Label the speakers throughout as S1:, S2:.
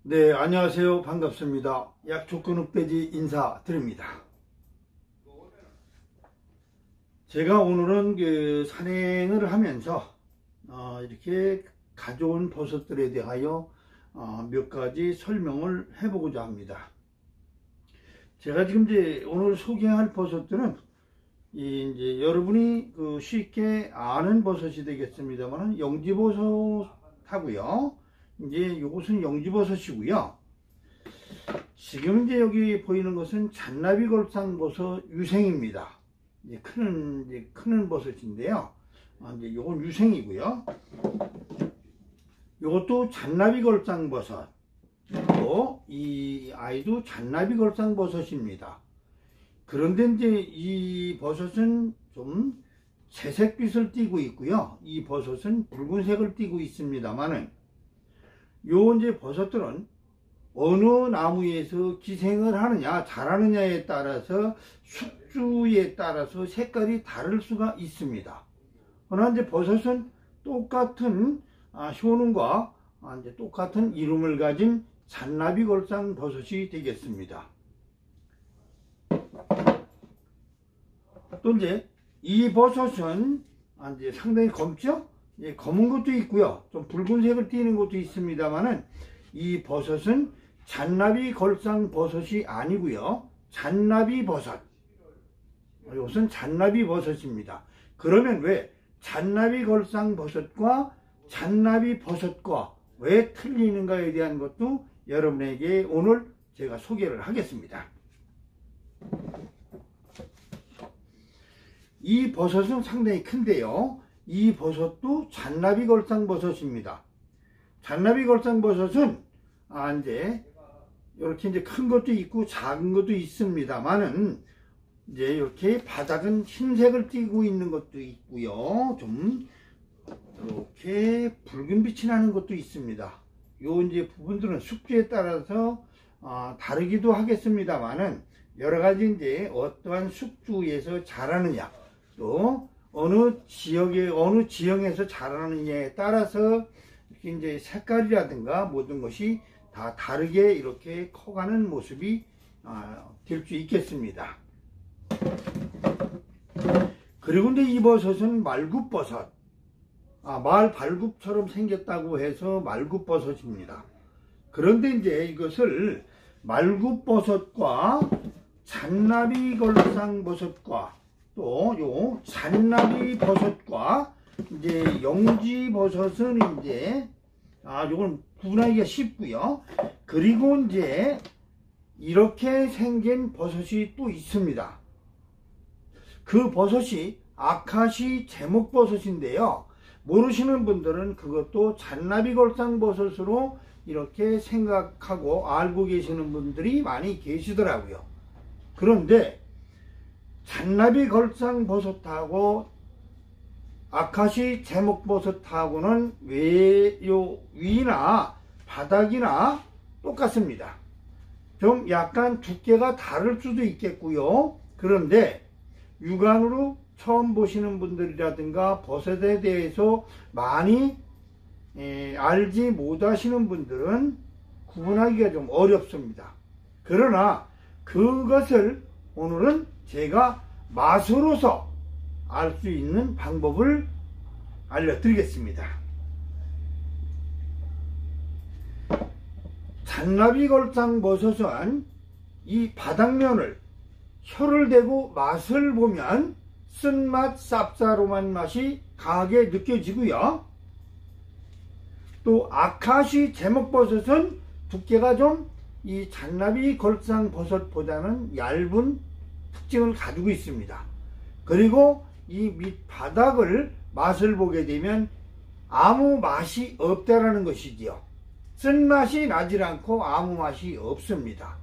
S1: 네, 안녕하세요. 반갑습니다. 약초근육돼지 인사드립니다. 제가 오늘은 산행을 하면서 이렇게 가져온 버섯들에 대하여 몇 가지 설명을 해보고자 합니다. 제가 지금 오늘 소개할 버섯들은 이제 여러분이 쉽게 아는 버섯이 되겠습니다만 영지버섯하고요. 이제 이것은 영지버섯이고요. 지금 이제 여기 보이는 것은 잔나비걸상버섯 유생입니다. 이제 크는 버섯인데요. 이제 이건 유생이고요. 이것도 잔나비걸상버섯. 또 이 아이도 잔나비걸상버섯입니다. 그런데 이제 이 버섯은 좀 채색빛을 띠고 있고요. 이 버섯은 붉은색을 띠고 있습니다만은 요 이제 버섯들은 어느 나무에서 기생을 하느냐 자라느냐에 따라서 숙주에 따라서 색깔이 다를 수가 있습니다. 그러나 이제 버섯은 똑같은 효능과 이제 똑같은 이름을 가진 잔나비걸상 버섯이 되겠습니다. 또 이제 이 버섯은 이제 상당히 검죠? 예, 검은 것도 있고요. 좀 붉은색을 띠는 것도 있습니다만은 이 버섯은 잔나비걸상 버섯이 아니고요. 잔나비버섯. 이것은 잔나비버섯입니다. 그러면 왜 잔나비걸상 버섯과 잔나비버섯과 왜 틀리는가에 대한 것도 여러분에게 오늘 제가 소개를 하겠습니다. 이 버섯은 상당히 큰데요. 이 버섯도 잔나비걸상 버섯입니다. 잔나비걸상 버섯은 이제 이렇게 큰 것도 있고 작은 것도 있습니다만은 이제 이렇게 바닥은 흰색을 띠고 있는 것도 있고요. 좀 이렇게 붉은 빛이 나는 것도 있습니다. 요 이제 부분들은 숙주에 따라서 다르기도 하겠습니다만은 여러 가지 이제 어떠한 숙주에서 자라느냐 또 어느 지형에서 자라느냐에 따라서 이렇게 이제 색깔이라든가 모든 것이 다 다르게 이렇게 커가는 모습이 될 수 있겠습니다. 그리고 이제 이 버섯은 말굽버섯, 말 발굽처럼 생겼다고 해서 말굽버섯입니다. 그런데 이제 이것을 말굽버섯과 잔나비걸상버섯과 또 요 잔나비버섯과 이제 영지버섯은 이제 요건 구분하기가 쉽고요. 그리고 이제 이렇게 생긴 버섯이 또 있습니다. 그 버섯이 아카시 제목버섯인데요. 모르시는 분들은 그것도 잔나비걸상버섯으로 이렇게 생각하고 알고 계시는 분들이 많이 계시더라고요. 그런데 잔나비걸상버섯하고 아카시 제목버섯하고는 위나 바닥이나 똑같습니다. 좀 약간 두께가 다를 수도 있겠고요. 그런데 육안으로 처음 보시는 분들이라든가 버섯에 대해서 많이 알지 못하시는 분들은 구분하기가 좀 어렵습니다. 그러나 그것을 오늘은 제가 맛으로서 알 수 있는 방법을 알려드리겠습니다. 잔나비걸상버섯은 이 바닥면을 혀를 대고 맛을 보면 쓴맛 쌉싸름한 맛이 강하게 느껴지고요. 또 아카시 제목버섯은 두께가 좀 이 잔나비걸상버섯보다는 얇은 특징을 가지고 있습니다. 그리고 이 밑바닥을 맛을 보게 되면 아무 맛이 없다라는 것이지요. 쓴맛이 나질 않고 아무 맛이 없습니다.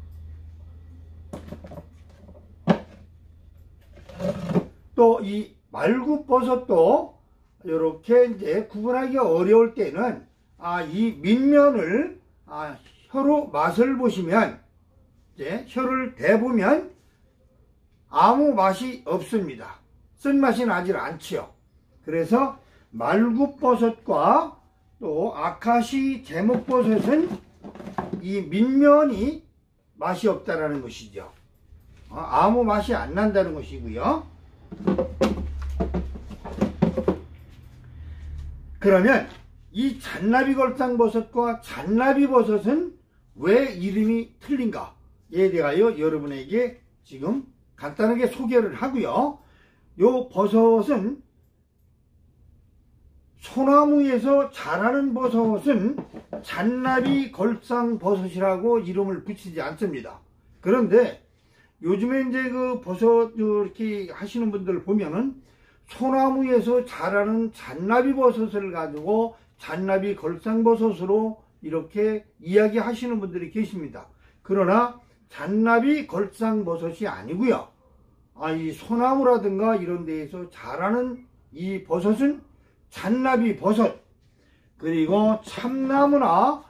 S1: 또 이 말굽버섯도 이렇게 이제 구분하기가 어려울 때는 이 밑면을 혀로 맛을 보시면 이제 혀를 대보면 아무 맛이 없습니다. 쓴맛이 나질 않지요. 그래서 말굽버섯과 또 아카시 제목버섯은 이 밑면이 맛이 없다라는 것이죠. 아무 맛이 안 난다는 것이고요. 그러면 이 잔나비걸상버섯과 잔나비버섯은 왜 이름이 틀린가에 대하여 여러분에게 지금 간단하게 소개를 하고요. 요 버섯은 소나무에서 자라는 버섯은 잔나비걸상버섯이라고 이름을 붙이지 않습니다. 그런데 요즘에 이제 그 버섯 이렇게 하시는 분들 보면은 소나무에서 자라는 잔나비버섯을 가지고 잔나비걸상버섯으로 이렇게 이야기하시는 분들이 계십니다. 그러나 잔나비걸상버섯이 아니고요. 이 소나무라든가 이런 데에서 자라는 이 버섯은 잔나비버섯, 그리고 참나무나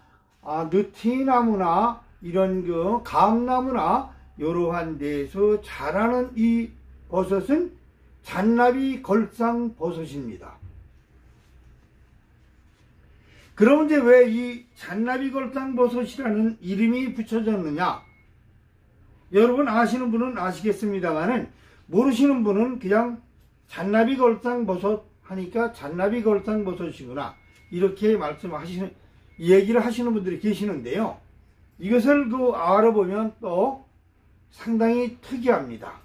S1: 느티나무나 이런 그 감나무나 이러한 데에서 자라는 이 버섯은 잔나비걸상버섯입니다. 그럼 이제 왜 이 잔나비걸상버섯이라는 이름이 붙여졌느냐? 여러분 아시는 분은 아시겠습니다만은 모르시는 분은 그냥 잔나비걸상버섯 하니까 잔나비걸상버섯이구나 이렇게 말씀하시는 얘기를 하시는 분들이 계시는데요. 이것을 알아보면 또 상당히 특이합니다.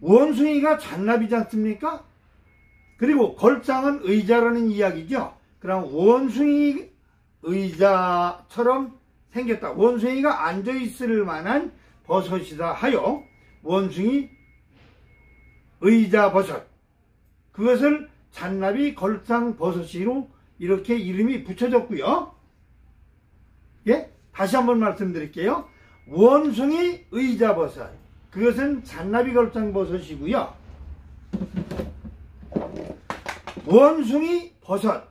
S1: 원숭이가 잔나비지 않습니까? 그리고 걸상은 의자라는 이야기죠. 그럼 원숭이 의자처럼 생겼다. 원숭이가 앉아있을 만한 버섯이다 하여 원숭이 의자 버섯, 그것을 잔나비걸상버섯으로 이렇게 이름이 붙여졌고요. 예? 다시 한번 말씀드릴게요. 원숭이 의자 버섯, 그것은 잔나비걸상버섯이고요. 원숭이 버섯,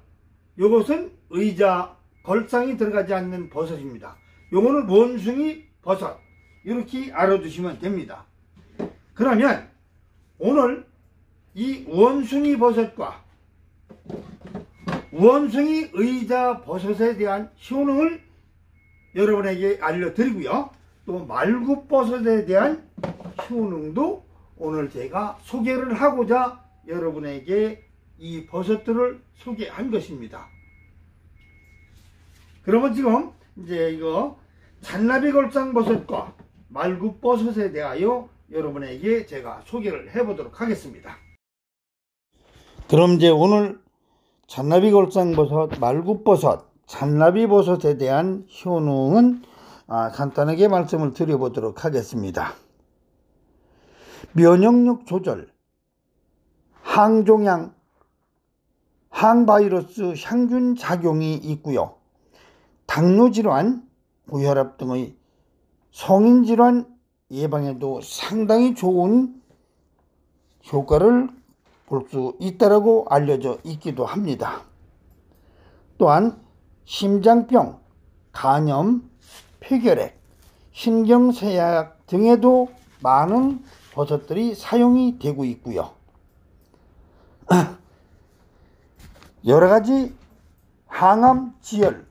S1: 요것은 의자 걸상이 들어가지 않는 버섯입니다. 요거는 원숭이 버섯, 이렇게 알아두시면 됩니다. 그러면 오늘 이 원숭이 버섯과 원숭이 의자 버섯에 대한 효능을 여러분에게 알려드리고요. 또 말굽버섯에 대한 효능도 오늘 제가 소개를 하고자 여러분에게 이 버섯들을 소개한 것입니다. 그러면 지금 이제 이거 잔나비걸상버섯과 말굽버섯에 대하여 여러분에게 제가 소개를 해보도록 하겠습니다. 그럼 이제 오늘 잔나비걸상버섯, 말굽버섯, 잔나비버섯에 대한 효능은 간단하게 말씀을 드려보도록 하겠습니다. 면역력 조절, 항종양, 항바이러스, 향균 작용이 있고요. 당뇨질환, 고혈압 등의 성인질환 예방에도 상당히 좋은 효과를 볼 수 있다고 알려져 있기도 합니다. 또한 심장병, 간염, 폐결핵, 신경쇠약 등에도 많은 버섯들이 사용이 되고 있고요. 여러가지 항암, 지혈,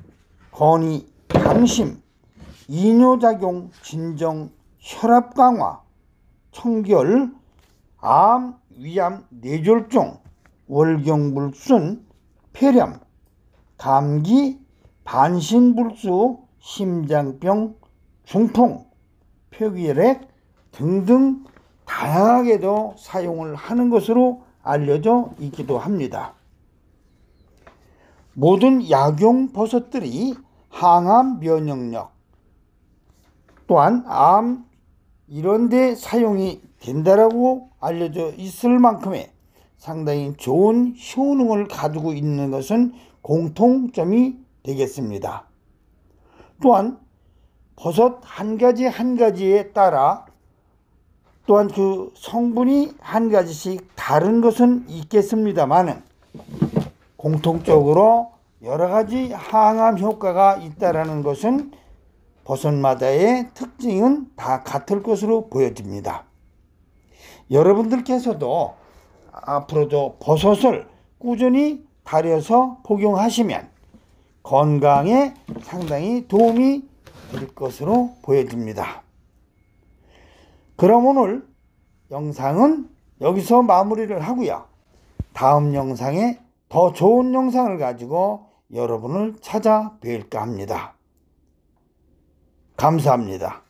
S1: 건이, 당심, 이뇨작용, 진정, 혈압 강화, 청결, 암, 위암, 뇌졸중, 월경불순, 폐렴, 감기, 반신불수, 심장병, 중풍, 폐결핵 등등 다양하게도 사용을 하는 것으로 알려져 있기도 합니다. 모든 약용 버섯들이 항암 면역력, 또한 암 이런 데 사용이 된다라고 알려져 있을 만큼의 상당히 좋은 효능을 가지고 있는 것은 공통점이 되겠습니다. 또한 버섯 한 가지 한 가지에 따라 또한 그 성분이 한 가지씩 다른 것은 있겠습니다만 공통적으로 여러 가지 항암 효과가 있다라는 것은 버섯마다의 특징은 다 같을 것으로 보여집니다. 여러분들께서도 앞으로도 버섯을 꾸준히 다려서 복용하시면 건강에 상당히 도움이 될 것으로 보여집니다. 그럼 오늘 영상은 여기서 마무리를 하고요. 다음 영상에 더 좋은 영상을 가지고 여러분을 찾아뵐까 합니다. 감사합니다.